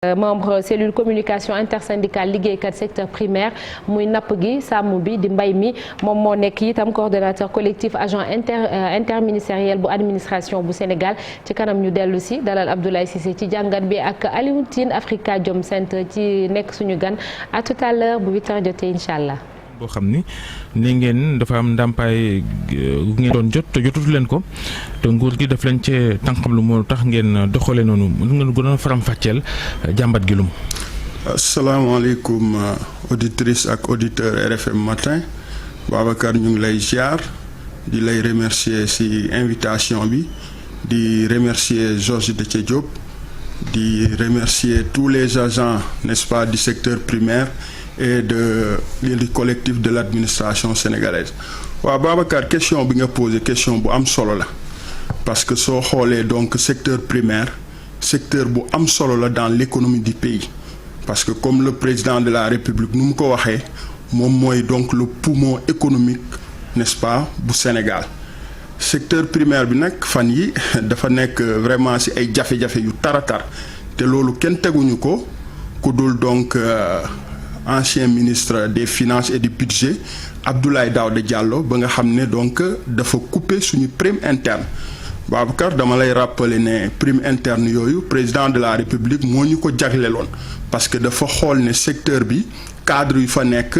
membre cellule communication intersyndicale liggéeykat secteur primaire muy napp gi sàmm bi di mbay mi moom moo nekk itam coordonnateur collectif agent interministériel bu administration bu Sénégal ci kanam ñu dellu si dalal Abdoulaye Cissé ci jàngat bi ak Alioune Tine Afrikajom Center ci nekk suñu gan à tout à l'heure bu 8h jotee incha allah. boo xam ni ne ngeen dafa am ndàmpaay gu ngeen doon jot te jotutu leen ko te nguur gi daf leen cee tànqam lu moo tax ngeen doxalee noonu lu ngeen gënoon faram-fàcceel jàmbat gi lum. asalaamaaleykum auditrice ak auditeur RFM matin Babacar ñu ngi lay ziar di lay remercier ci invitation bi di remercier Georges Déthié Diop di remercier tous les agents n'est-ce pas du secteur primaire et du collectif de l'administration sénégalaise. waaw Babacar question bi nga posé question bu am solo la parce que soo xoolee donc secteur primaire secteur bu am solo la dans l'économie du pays parce que comme le président de la République nu mu ko waxee moom mooy donc le poumon économique n'est-ce pas bu Sénégal secteur primaire bi nag fan yi dafa nekk vraiment ci ay jafe-jafe yu taratar te loolu kenn teguñu ko ku dul donc ancien ministre des finances et du budget Abdoulaye Daouda Diallo ba nga xam ne donc dafa couper suñu prime interne Babacar dama lay rappeler ne prime interne yooyu président de la République moo ñu ko jagleloon parce que dafa xool ne secteur bi cadre yu fa nekk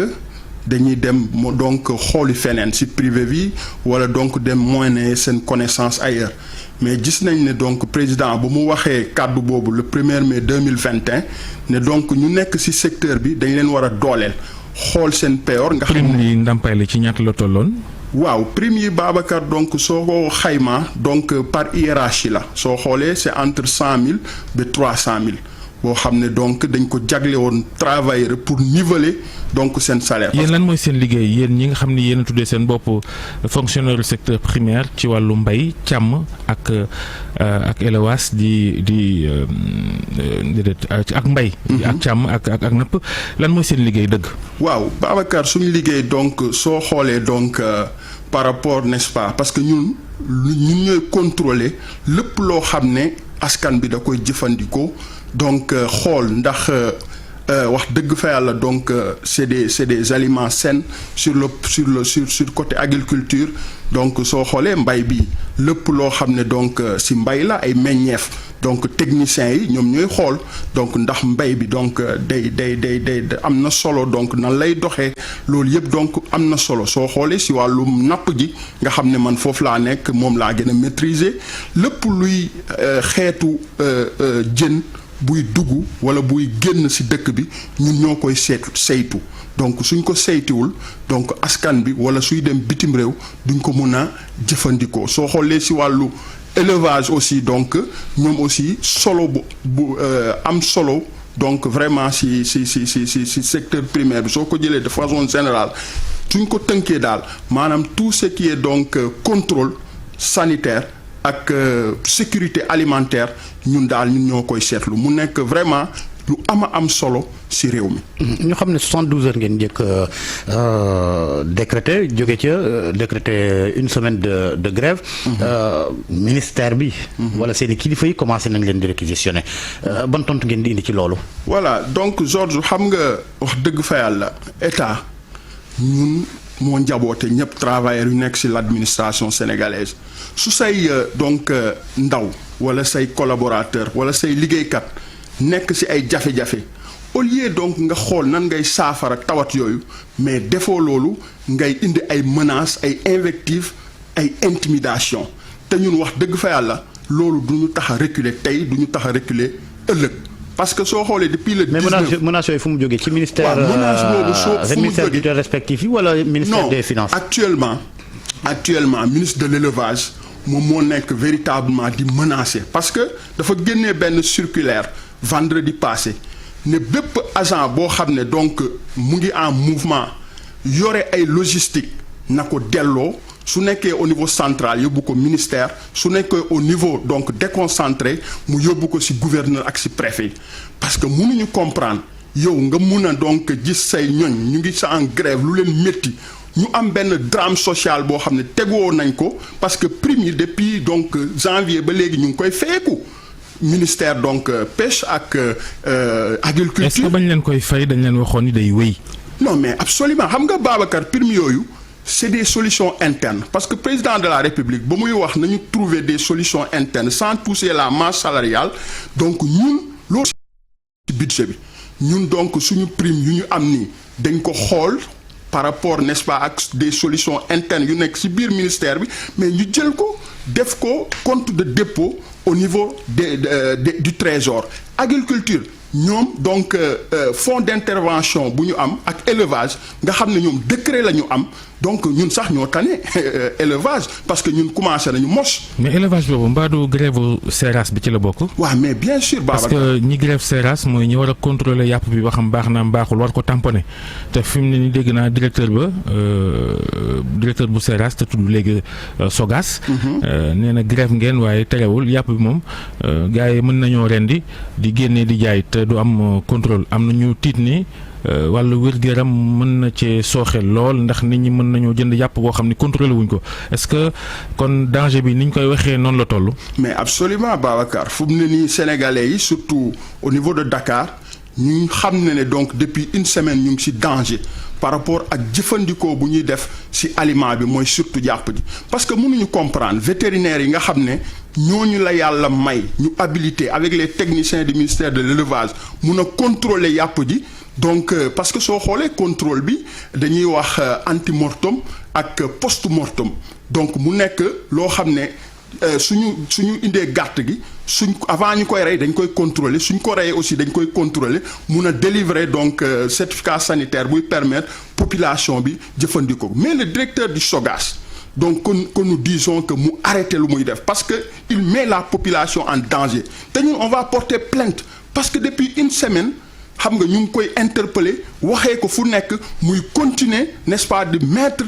dañuy dem donc xooli feneen ci privé bi wala donc dem moyenner seen connaissance ailleurs mais gis nañ ne donc président bu mu waxee kàddu boobu le 1er mai 2021 ne donc ñu nekk ci secteur bi dañ leen war a dooleel xool seen payor nga xam ne prime yi ndàmpaay la ci ñaata la tolloon. waaw prime yi Babacar donc soo ko xayma donc par hiérarchie la soo xoolee c'est entre 100 000 ba 300 000 boo xam ne donc dañ ko jagle woon travailleur pour niveler donc seen salaire. yéen lan mooy seen liggéey yéen ñi nga xam ni yéen a tuddee seen bopp fonctionnaire du secteur primaire ci wàllu mbay càmm ak élevage ak mbay. ak càmm ak napp lan mooy seen liggéey dëgg. waaw Babacar suñu liggéey donc soo xoolee donc par rapport n'est-ce pas parce que ñun ñooy contrôler lépp loo xam ne askan bi da koy jëfandikoo. donc xool ndax wax dëgg fa yàlla donc c'est des aliments sains sur côté agriculture donc soo xoolee mbay bi lépp loo xam ne donc ci mbay la ay meññeef donc techniciens yi ñoom ñooy xool donc ndax mbay bi donc day am na solo donc nan lay doxee loolu yëpp donc am na solo soo xoolee ci wàllum napp ji nga xam ne man foofu laa nekk moom laa gën a maîtriser lépp luy xeetu jën buy dugg wala buy génn ci dëkk bi ñun ñoo koy saytu donc suñ ko saytuwul donc askan bi wala suy dem bitim réew duñ ko mën a jëfandikoo soo xoolee ci wàllu élevage aussi donc ñoom aussi solo bu am solo donc vraiment ci secteur primaire bi soo ko jëlee de façon générale suñ ko tënkee daal maanaam tout ce qui est donc contrôle sanitaire ak sécurité alimentaire ñun ñoo koy seetlu mu nekk vraiment lu am solo ci réew mi. ñu xam ne 72 heures ngeen njëkk décrété jóge ca décrété une semaine de grève. ministère bi. wala seeni kilifa yi commencé nañ leen di réquisitionner ban tontu ngeen di indi ci loolu. voilà donc Georges xam nga wax dëgg fa yàlla état ñun moo njaboote ñëpp travailleurs yu nekk ci l'administration sénégalaise su say donc ndaw wala say collaborateur wala say liggéeykat nekk ci ay jafe-jafe au lieu donc nga xool nan ngay saafara tawat yooyu mais defoo loolu ngay indi ay menaces ay invectives ay intimidation te ñun wax dëgg fa yàlla loolu du ñu tax a reculer tey du ñu tax a reculer ëllëg parce que soo xoolee depuis le 19 mais menaces yooyu fu mu jógee ci ministère. waaw menace boobu fu mu ministère du respectif yi wala ministère des finances. actuellement ministre de l'élevage moom moo nekk véritablement di menacer parce que dafa génnee benn circulaire vendredi passé ne bépp agent boo xam ne donc mu ngi en mouvement yore ay logistique na ko delloo su nekkee au niveau central yóbbu ko ministère su nekkee au niveau donc déconcentré mu yóbbu ko ci gouverneur ak ci préfet parce que mënuñu comprendre yow nga mun a donc gis say ñoñ ñu ngi sa en grève lu leen métti ñu am benn drame social boo xam ne tegoo nañ ko parce que prime yi depuis donc janvier ba léegi ñu ngi koy feeku ministère donc pêche ak agriculture. est-ce que bañ leen koy fay dañ leen waxoon ni day wéy. non mais absolument xam nga Babacar permis yooyu c'est des solutions internes parce que président de la République ba muy wax nañu trouver des solutions internes sans toucher la masse salariale donc ñun loolu ci budget bi ñun donc suñu prime yu ñu am nii dañ ko xool par rapport n'est-ce pas ak des solutions internes yu nekk ci biir ministère bi mais ñu jël ko def ko compte de dépôt au niveau du trésor agriculture ñoom donc fonds d'intervention bu ñu am ak élevage nga xam ne ñoom décret la ñu am donc ñun sax ñoo tane élevage parce que ñun commencé nañu mos. mais élevage boobu mbaa du grève SERAS bi ci la bokk. waaw mais bien sûr. parce que ñi grève SERAS mooy ñi war a contrôler yàpp bi ba xam baax na baaxul war ko tamponner te fi mu ne nii dégg naa directeur bu SERAS te tudd léegi Sogas. nee na grève ngeen waaye terewul yàpp bi moom gars yi mën nañoo rendi di génnee di jaay te du am contrôle am na ñu tiit ni. wàllu wér-gu-yaram mën na cee sooxe lool ndax nit ñi mën nañoo jënd yàpp boo xam ni contrôlé wuñ ko est-ce que kon danger bi ni ñu koy waxee noonu la toll. mais absolument Babacar fu mu ne nii sénégalais yi surtout au niveau de Dakar ñu xam ne donc depuis une semaine ñu ngi ci danger par rapport ak jëfandikoo bu ñuy def ci aliment bi mooy surtout yàpp ji parce que mënuñu comprendre vétérinaires yi nga xam ne ñooñu la yàlla may ñu habilité avec les techniciens du ministère de l'élevage mun a contrôler yàpp ji. donc parce que soo xoolee contrôle bi dañuy wax anti-mortem ak post-mortem donc mu nekk loo xam ne suñu indee gàtt gi avant ñu koy rey dañ koy contrôler suñ ko reyee aussi dañ koy contrôler mun a délivrer donc certificat sanitaire buy permettre population bi jëfandikoo mais le directeur du SOGAS donc que nous disons que mu arrêter lu muy def parce que il met la population en danger te ñun on va porter plainte parce que depuis une semaine xam nga ñu ngi koy interpeller waxee ko fu nekk muy continuer n'est-ce pas de mettre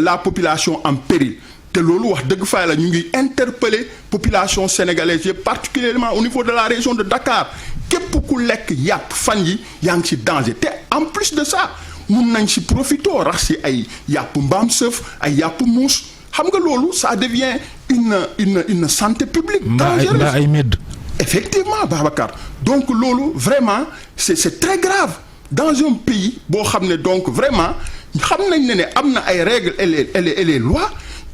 la population en péril te loolu wax dëgg fa la ñu ngi interpeller population sénégalaise yëpp particulièrement au niveau de la région de Dakar képp ku lekk yàpp fan yi yaa ngi ci danger te en plus de ça mun nañ ci profiter rax ci ay yàpp mbaam sëf ay yàpp muus xam nga loolu ça devient une santé publique dangereuse mbaa ay medd. effectivement Babacar donc loolu vraiment c'est très grave dans un pays boo xam ne donc vraiment xam nañ ne am na ay règles et les lois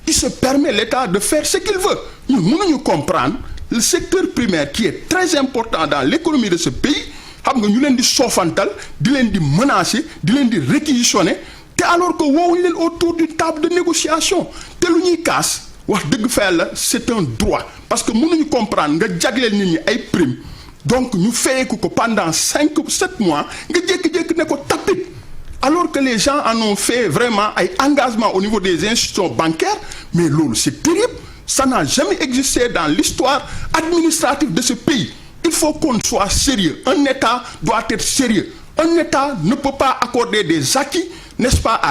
il se permet l'État de faire ce qu'il veut ñun mënuñu comprendre le secteur primaire qui est très important dans l'économie de ce pays xam nga ñu leen di soofantal di leen di menacer di leen di réquisitionner te alors que woowuñu leen autour d'une table de négociation te lu ñuy kaas wax dëgg fa la c'est un droit parce que mënuñu comprendre nga jagleel nit ñi ay primes donc ñu fayeeku ko pendant 5-7 mois nga jékki-jékki ne ko tapit alors que les gens en ont fait vraiment ay engagements au niveau des institutions bancaires mais loolu c'est terrible ça n'a jamais existé dans l'histoire administrative de ce pays il faut qu'on soit sérieux un État doit être sérieux un État ne peut pas accorder des acquis n'est-ce pas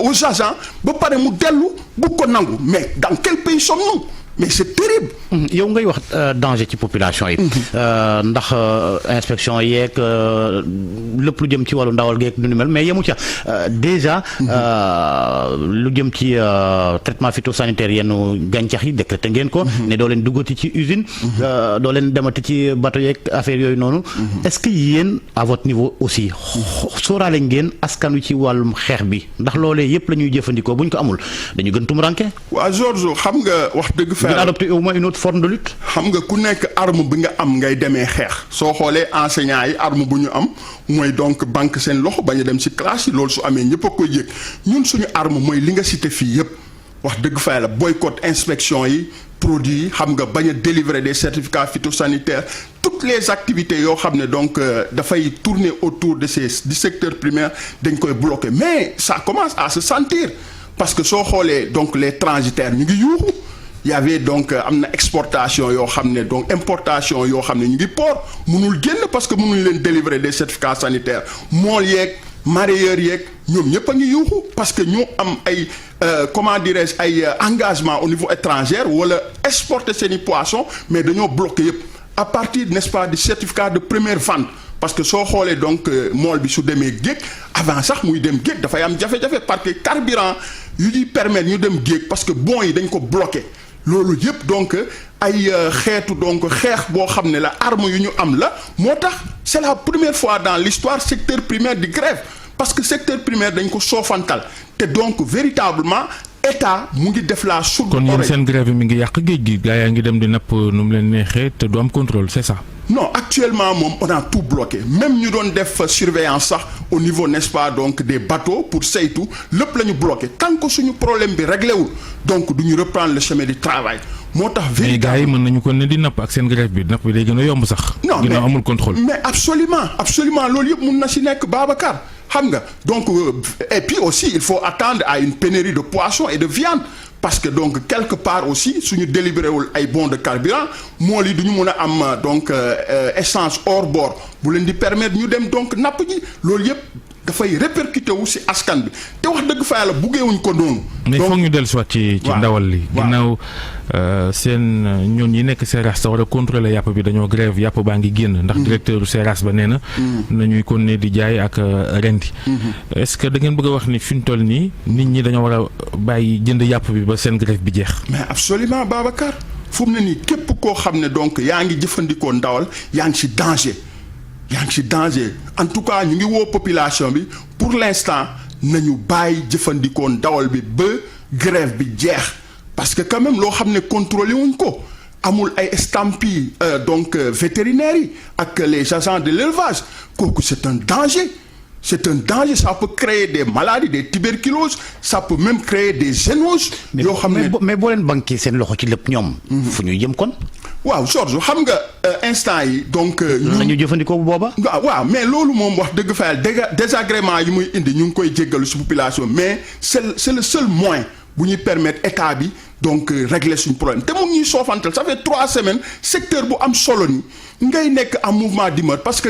aux agents ba pare mu dellu bu ko nangu mais dans quel pays sommes-nous mais c'est terrible. yow ngay wax danger ci population yi. ndax inspection yeeg lépp lu jëm ci wàllu ndawal geeg nu ni mel mais yemu ca déjà lu jëm ci traitement phytosanitaire yenn gàncax yi décrété ngeen ko. ne doo leen duggati ci usine. doo leen demati ci bateau yeeg affaire yooyu noonu. est-ce que yéen à votre niveau aussi sóoraale ngeen askan wi ci wàllum xeex bi ndax loolee yëpp la ñuy jëfandikoo bu ñu ko amul dañu gën tumurànke. waa Georges xam nga wax dëgg fa. adopter au moins une autre forme de lutte. xam nga ku nekk arme bi nga am ngay demee xeex soo xoolee enseignants yi arme bu ñu am mooy donc banque seen loxo bañ a dem ci classe yi loolu su amee ñëpp a koy yëg ñun suñu arme mooy li nga cité fii yëpp wax dëgg fa la boycott inspection yi produits yi xam nga bañ a délivrer des certificats phytosanitaires toutes les activités yoo xam ne donc dafay tourner autour du secteur primaire dañ koy bloquer mais ça commence à se sentir parce que soo xoolee donc les transitaires ñu ngi yuuxu. y avait donc am na exportation yoo xam ne donc importation yoo xam ne ñu ngi port mënul génn parce que mënuñ leen délivrer des certificats sanitaires mool yeeg mareyeurs yeeg ñoom ñëpp a ngi yuuxu parce que ñu am ay comment dirais-je ay engagement au niveau étranger wala exporter seeni poissons mais dañoo bloqué yëpp à partir n'est-ce pas du certificat de première vente parce que soo xoolee donc mool bi su demee géej avant sax muy dem géej dafay am jafe-jafe parce que carburant yu ñuy permettre ñu dem géej parce que bons yi dañ ko bloqué loolu yëpp donc ay xeetu donc xeex boo xam ne la arme yu ñu am la moo tax c'est la première fois dans l'histoire secteur primaire di grève parce que secteur primaire dañ ko soofantal te donc véritablement état mu ngi def la sourde kon yéen oreille. seen grève mi ngi yàq géej gi gaa yaa ngi dem di napp nu mu leen neexee te du am contrôle c'est ça. Non, actuellement moom on a tout bloqué même ñu doon def surveillance sax au niveau n'est-ce pas donc des bateaux pour saytu lépp la ñu bloqué tant que suñu problème bi réglé wul donc du ñu reprendre le chemin du travail moo tax. mais gars yi mën nañu ko ne di napp ak seen grève bi napp bi day gën a yomb sax. non ginnaaw amul contrôle. mais absolument loolu yëpp mun na si nekk Babacar xam nga donc et puis aussi il faut attendre à une pénurie de poissons et de viande. Parce que donc quelque part aussi suñu délibéré wul ay bons de carburant mool yi du ñu mën a am donc essence hors bord bu leen di permettre ñu dem donc napp ji loolu yëpp dafay répercuté wu si askan bi te wax dëgg fa yàlla buggeewuñ ko noonu. mais foog ñu dellusiwaat ci ndawal li. ginnaaw seen ñoon yi nekk Seras war a contrôler yàpp bi dañoo grève yàpp baa ngi génn. ndax directeur Seras ba nee na. nañuy continuer di jaay ak rendi. est-ce que da ngeen bëgg a wax ni fi ñu toll nii nit ñi dañoo war a bàyyi jënd yàpp bi ba seen grève bi jeex. mais absolument Babacar fu mu ne nii képp koo xam ne donc yaa ngi jëfandikoo ndawal yaa ngi ci danger. En tout cas ñu ngi woo population bi pour l'instant nañu bàyyi jëfandikoo ndawal bi ba grève bi jeex parce que quand même loo xam ne contrôlé wuñ ko amul ay estampillés donc vétérinaires yi ak les agents de l'élevage kooku c'est un danger ça peut créer des maladies des tuberculoses ça peut même créer des zoonoses. yoo xam ne mais boo leen banqué seen loxo ci lépp ñoom. fu ñuy jëm kon. waaw Georges xam nga instant yi donc. ñu jëfandikoo bu booba. waaw mais loolu moom wax dëgg fa yàlla désagrément yi muy indi ñu ngi koy jéggalu ci population mais c'est le seul moyen bu ñuy permettre état bi donc régler suñu problème te mu ñuy soofantal ça fait 3 semaines secteur bu am solo ni ngay nekk en mouvement d'humeur parce que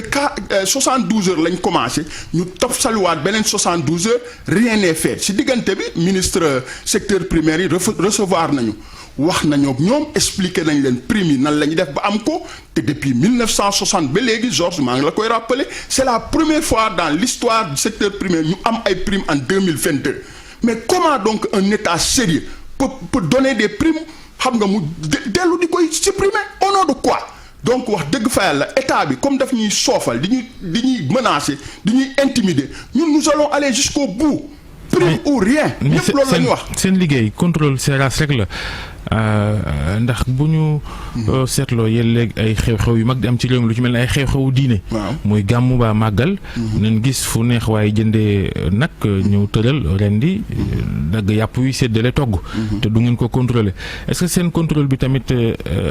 72 heures lañ commencé ñu topp saluwaat beneen 72 heures rien n'est fait ci diggante bi ministre secteur primaire yi recevoir nañu. wax nañoo ñoom expliqué nañ leen prime yi nan la ñuy def ba am ko te depuis 1960 ba léegi Georges maa ngi la koy rappeler c'est la première fois dans l'histoire du secteur primaire ñu am ay primes en 2022 mais comment donc un état sérieux peut donner des primes xam nga mu dellu di koy supprimer au nom de quoi donc wax dëgg fa yàlla état bi comme daf ñuy soofal di ñuy menacer di ñuy intimider ñun nous allons aller jusqu'au bout prime ou rien ñëpp loolu la ñu wax seen liggéey contrôle Seras rek la ndax bu ñu seetloo yéen léegi ay xew-xew yu mag di am ci réew mi lu ci mel ne ay xew-xewu diine. muy gàmmu baa màggal. nañ gis fu neex waaye jëndee nag ñëw tëral rendi dagg yàpp wi séddale togg. te du ngeen ko contrôler est-ce que seen contrôle bi tamit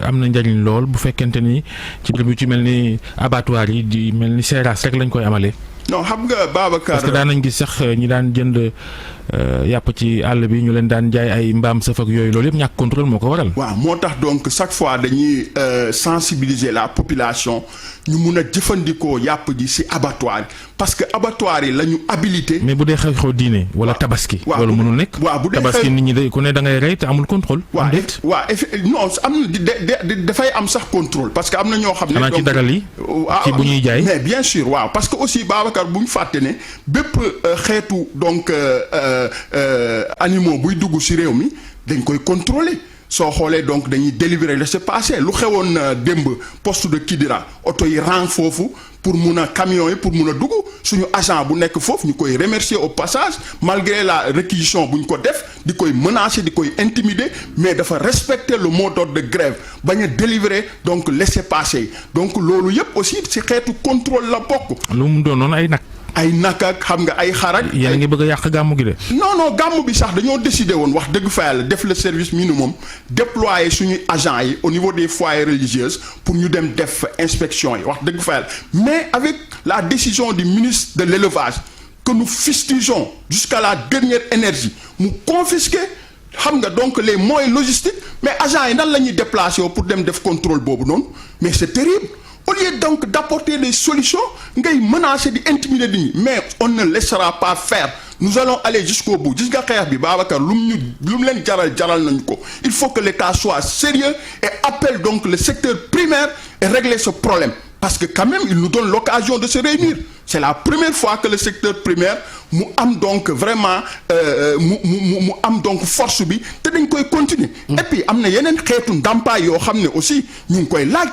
am na njariñ lool bu fekkente ni ci béréb yu ci mel ni abattoir yi di mel ni Seras rek lañ koy amalee. non xam nga Babacar parce que daan nañ gis sax ñi daan jënd yàpp ci àll bi ñu leen daan jaay ay mbaam sëf ak yooyu loolu yëpp ñàkk contrôle moo ko waral. waaw moo tax donc chaque fois dañuy sensibiliser la population ñu mun a jëfandikoo yàpp ji ci abattoir yi parce que abattoir yi la ñu habilité. mais bu dee xew-xew diine. wala tabaski. loolu mënul nekk. waaw bu dee tabaski nit ñi day ku ne da ngay rey te amul contrôle. waaw non am na dafay am sax contrôle parce que am na ñoo xam ne. xanaa ci daral yi. ci bu ñuy jaay. mais bien sûr waaw parce que aussi Babacar bu ñu fàtte ne bépp xeetu donc animaux buy dugg ci réew mi dañ koy contrôler soo xoolee donc dañuy délibérer laissez-passer lu xewoon démb poste de Kidira oto yi rang foofu pour mun a camions yi pour mun a dugg suñu agent bu nekk foofu ñu koy remercier au passage malgré la réquisition bu ñu ko def di koy menacer di koy intimider mais dafa respecter le mot d'ordre de grève bañ a délivrer donc laissez-passer donc loolu yëpp aussi ci xeetu contrôle la bokk. lu mu doon noonu ay nag. ay nag ak xam nga ay xarak. yéen a ngi bëgg a yàq gàmmu gi de. non gàmmu bi sax dañoo décider woon wax dëgg fa yàlla def le service minimum déployer suñuy agents yi au niveau des foyers religieuses pour ñu dem def inspection yi wax dëgg fa yàlla mais avec la décision du ministre de l'élevage que nous fustigeons jusqu'à la dernière énergie mu confisquer xam nga donc les moyens logistiques mais agents yi nan la ñuy déplacer pour dem def contrôle boobu noonu mais c'est terrible. Au lieu donc d'apporter des solutions ngay menacer di intimider nit ñi mais on ne laissera pas faire nous allons aller jusqu'au bout gis nga xeex bi Babacar lu mu leen jaral nañu ko il faut que l'État soit sérieux et appelle donc le secteur primaire et régler ce problème parce que quand même il nous donne l'occasion de se réunir c'est la première fois que le secteur primaire mu am donc vraiment mu am donc force bi te dañ koy continuer. et puis am na yeneen xeetu ndàmpaay yoo xam ne aussi ñu ngi koy laaj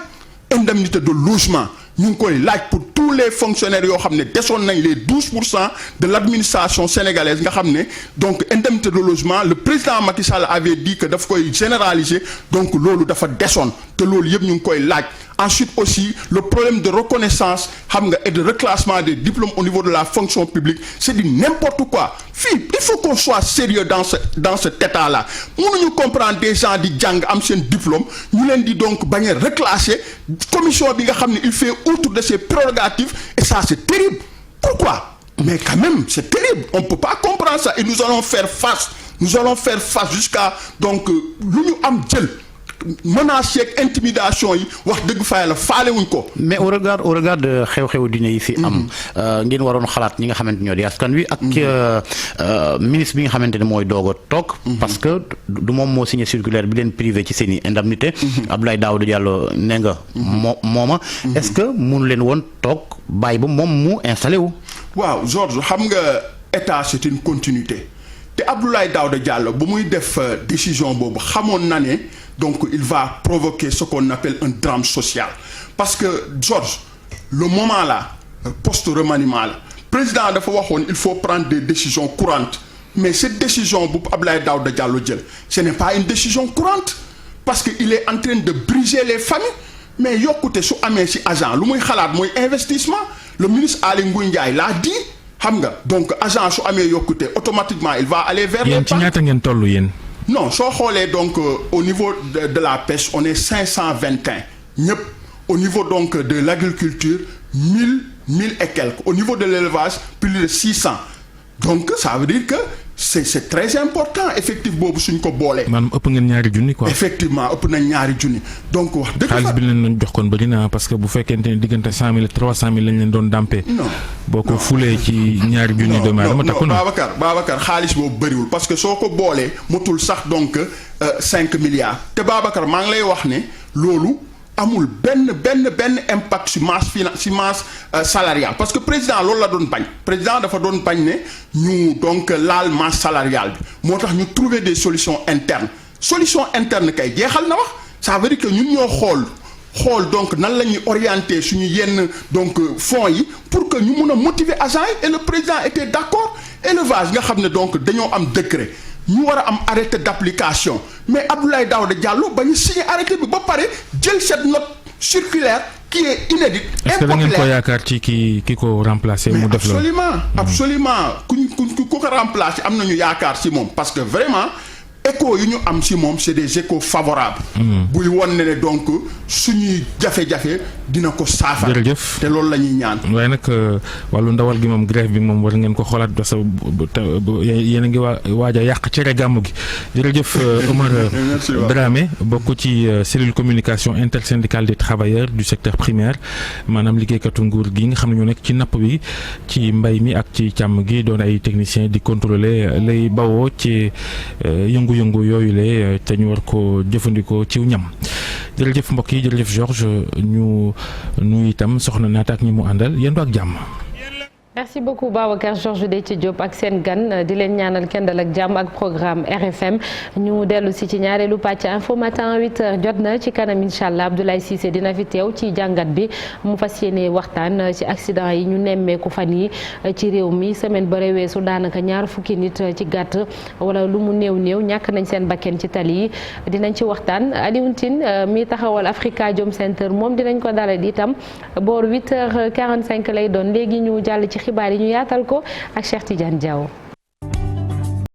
indemnité de logement ñu ngi koy laaj pour tous les fonctionnaires yoo xam ne desoon nañ les 12% de l'administration sénégalaise nga xam ne donc indemnité de logement le président Macky Sall avait dit que daf koy généraliser donc loolu dafa desoon te loolu yëpp ñu ngi koy laaj. Ensuite aussi le problème de reconnaissance xam nga et de reclassement des diplômes au niveau de la fonction publique c'est du n'importe quoi fii il faut qu'on soit sérieux dans cet état là mënuñu comprendre des gens di jàng am seen diplôme ñu leen di donc bañ a reclasser commission bi nga xam ne il fait outre de ses prérogatives et ça c'est terrible pourquoi mais quand même c'est terrible on peut pas comprendre ça et nous allons faire face jusqu'à donc lu ñu am jël menaces yeeg intimidation yi wax dëgg fa yàlla faale wuñ ko. mais au regard de xew-xewu dina yi fi am. ngeen waroon xalaat ñi nga xamante ñoo di askan wi ak ministre bi nga xamante ne mooy doog a toog. parce que du moom moo signé circulaire bi leen privé ci seen i indemnité. Abdoulaye Daouda Diallo nee nga mooma. est-ce que mënu leen woon toog bàyyi ba moom mu installé wu. waaw Georges xam nga état c'est une continuité te Abdoulaye Daouda Diallo bu muy def décision boobu xamoon na ne. Donc il va provoquer ce qu'on appelle un drame social parce que Georges le moment là post-remaniement la président dafa waxoon il faut prendre des décisions courantes mais cette décision bu Abdoulaye Daouda Diallo jël ce n'est pas une décision courante parce que il est en train de briser les familles mais yokkute su amee ci agent lu muy xalaat mooy investissement le ministre Aly Ngouille Ndiaye l'a dit xam nga donc agent su amee yokkute automatiquement il va aller vers yéen ci ñaata ngeen tollu yéen. non soo xoolee donc au niveau de la pêche on est 521 ñëpp au niveau donc de l'agriculture 1000 et quelques au niveau de l'élevage plus de 600 donc ça veut dire que c'est très important effectif boobu suñ ko boolee. maanaam ëpp ngeen ñaari junni quoi. effectivement ëpp nañ ñaari junni donc wax dëgg xaalis bi leen doon jox kon bëri na parce que bu fekkente ne diggante 100 000 300 000 lañ leen doon dàmpee. non boo ko fulee ci ñaari junni doomu aadama takku na. Babacar xaalis boobu bëriwul parce que soo ko boolee motul sax donc 5 milliards te Babacar maa ngi lay wax ne loolu. amul benn impact ci masse salariale parce que président loolu la doon bañ président dafa doon bañ ne ñu donc laal masse salariale bi moo tax ñu trouver des solutions internes kay jeexal na wax ça veut dire que ñun ñoo xool donc nan la ñuy orienter suñu yenn donc fonds yi pour que ñu mun a motiver agents yi et le président était d'accord élevage nga xam ne donc dañoo am décret ñu war a am arrêté d'application mais Abdoulaye Daouda Diallo ba ñu signé arrêté bi ba pare jël cette note circulaire qui est inédite. est-ce que da ngeen ko yaakaar ci ki ko remplacer mu def loolu. absolument ku ko remplacer am nañu yaakaar ci moom parce que vraiment écho yu ñu am ci moom c'est des échos favorables. buy won ne donc suñuy jafe-jafe dina ko saafara. jërëjëf te loolu la ñuy ñaan. waaye nag wàllu ndawal gi moom grève bi moom war ngeen ko xoolaat parce que yéen a ngi waaj a yàq cere gàmmu gi jërëjëf Omar Dramé bokk ci cellule communication intersyndicale des travailleurs du secteur primaire maanaam liggéeykatu nguur gi nga xam ne ñoo nekk ci napp bi ci mbay mi ak ci càmm gi doon ay techniciens di contrôler lay bawoo ci yëngu-yëngu yooyu le te ñu war ko jëfandikoo ciw ñam jërëjëf mbokk yi jërëjëf Georges ñu itam soxna naata ak ñi mu àndal yéen ak jàmm. merci beaucoup Babacar Georges Déthié Diop ak seen gan di leen ñaanal kenn dal ak jàmm ak programme RFM ñu dellu si ci ñaareelu pàcc info matin 8h jot na ci kanam incha allah Abdoulaye Cissé dina fi teew ci jàngat bi mu fas yéene waxtaan ci accident yi ñu nemmeeku fan yi ci réew mi semaine ba weesu daanaka ñaar fukki nit ci gàtt wala lu mu néew ñàkk nañ seen bakken ci tali yi dinañ ci waxtaan Alioune Tine mi taxawal Afrikajom Center moom dinañ ko dalal itam boor 8h45 lay doon léegi ñu jàll ci xibaar yi ñu yaatal ko ak Cheikh Tidiane Diaw.